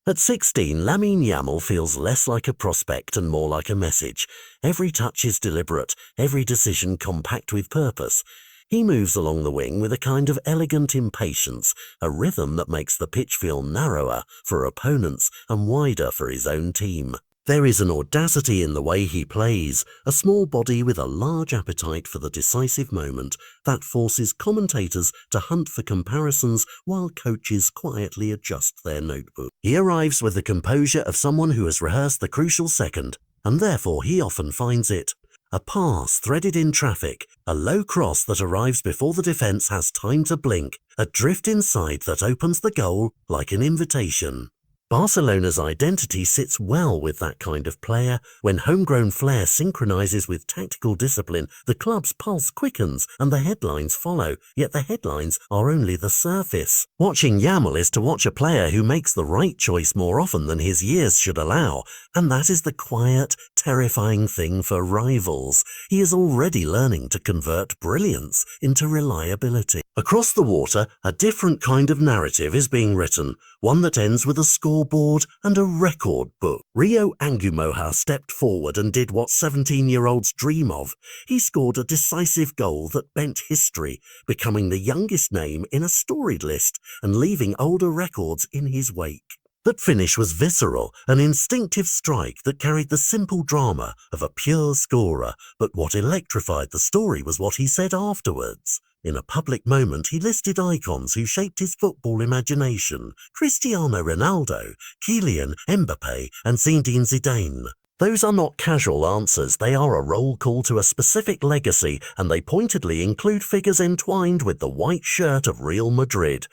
At 16, Lamine Yamal feels less like a prospect and more like a message. Every touch is deliberate, every decision compact with purpose. He moves along the wing with a kind of elegant impatience, a rhythm that makes the pitch feel narrower for opponents and wider for his own team. There is an audacity in the way he plays, a small body with a large appetite for the decisive moment that forces commentators to hunt for comparisons while coaches quietly adjust their notebook. He arrives with the composure of someone who has rehearsed the crucial second, and therefore he often finds it. A pass threaded in traffic, a low cross that arrives before the defense has time to blink, a drift inside that opens the goal like an invitation. Barcelona's identity sits well with that kind of player. When homegrown flair synchronizes with tactical discipline, the club's pulse quickens and the headlines follow, yet the headlines are only the surface. Watching Yamal is to watch a player who makes the right choice more often than his years should allow, and that is the quiet, terrifying thing for rivals. He is already learning to convert brilliance into reliability. Across the water, a different kind of narrative is being written, one that ends with a scoreboard and a record book. Rio Angumoha stepped forward and did what 17-year-olds dream of. He scored a decisive goal that bent history, becoming the youngest name in a storied list and leaving older records in his wake. That finish was visceral, an instinctive strike that carried the simple drama of a pure scorer, but what electrified the story was what he said afterwards. In a public moment, he listed icons who shaped his football imagination: Cristiano Ronaldo, Kylian Mbappé, and Zinedine Zidane. Those are not casual answers, they are a roll call to a specific legacy, and they pointedly include figures entwined with the white shirt of Real Madrid.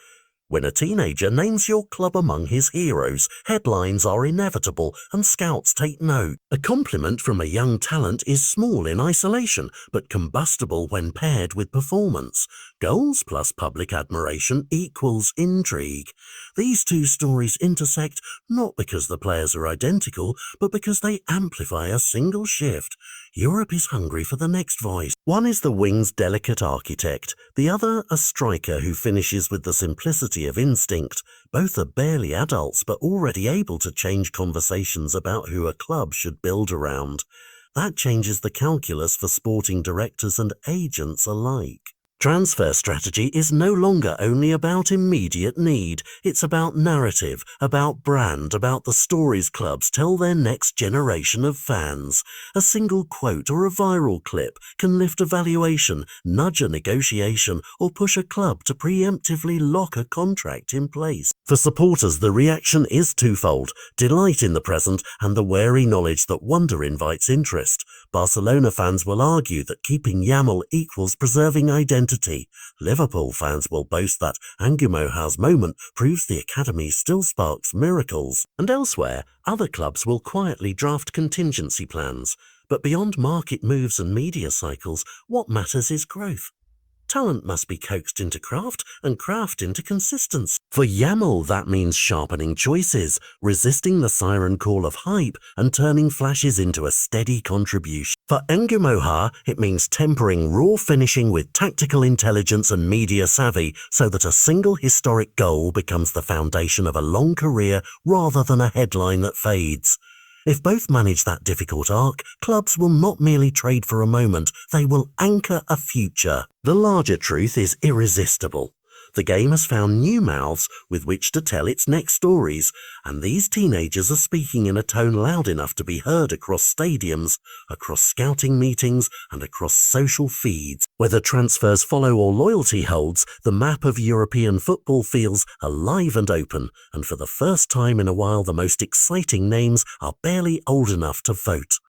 When a teenager names your club among his heroes, headlines are inevitable and scouts take note. A compliment from a young talent is small in isolation, but combustible when paired with performance. Goals plus public admiration equals intrigue. These two stories intersect not because the players are identical, but because they amplify a single shift. Europe is hungry for the next voice. One is the wing's delicate architect, the other a striker who finishes with the simplicity of instinct. Both are barely adults but already able to change conversations about who a club should build around. That changes the calculus for sporting directors and agents alike. Transfer strategy is no longer only about immediate need. It's about narrative, about brand, about the stories clubs tell their next generation of fans. A single quote or a viral clip can lift a valuation, nudge a negotiation, or push a club to preemptively lock a contract in place. For supporters, the reaction is twofold: delight in the present and the wary knowledge that wonder invites interest. Barcelona fans will argue that keeping Yamal equals preserving identity. Liverpool fans will boast that Angumoha's moment proves the academy still sparks miracles. And elsewhere, other clubs will quietly draft contingency plans. But beyond market moves and media cycles, what matters is growth. Talent must be coaxed into craft and craft into consistency. For Yamal, that means sharpening choices, resisting the siren call of hype and turning flashes into a steady contribution. For Angumoha, it means tempering raw finishing with tactical intelligence and media savvy so that a single historic goal becomes the foundation of a long career rather than a headline that fades. If both manage that difficult arc, clubs will not merely trade for a moment, they will anchor a future. The larger truth is irresistible. The game has found new mouths with which to tell its next stories, and these teenagers are speaking in a tone loud enough to be heard across stadiums, across scouting meetings, and across social feeds. Whether transfers follow or loyalty holds, the map of European football feels alive and open, and for the first time in a while the most exciting names are barely old enough to vote.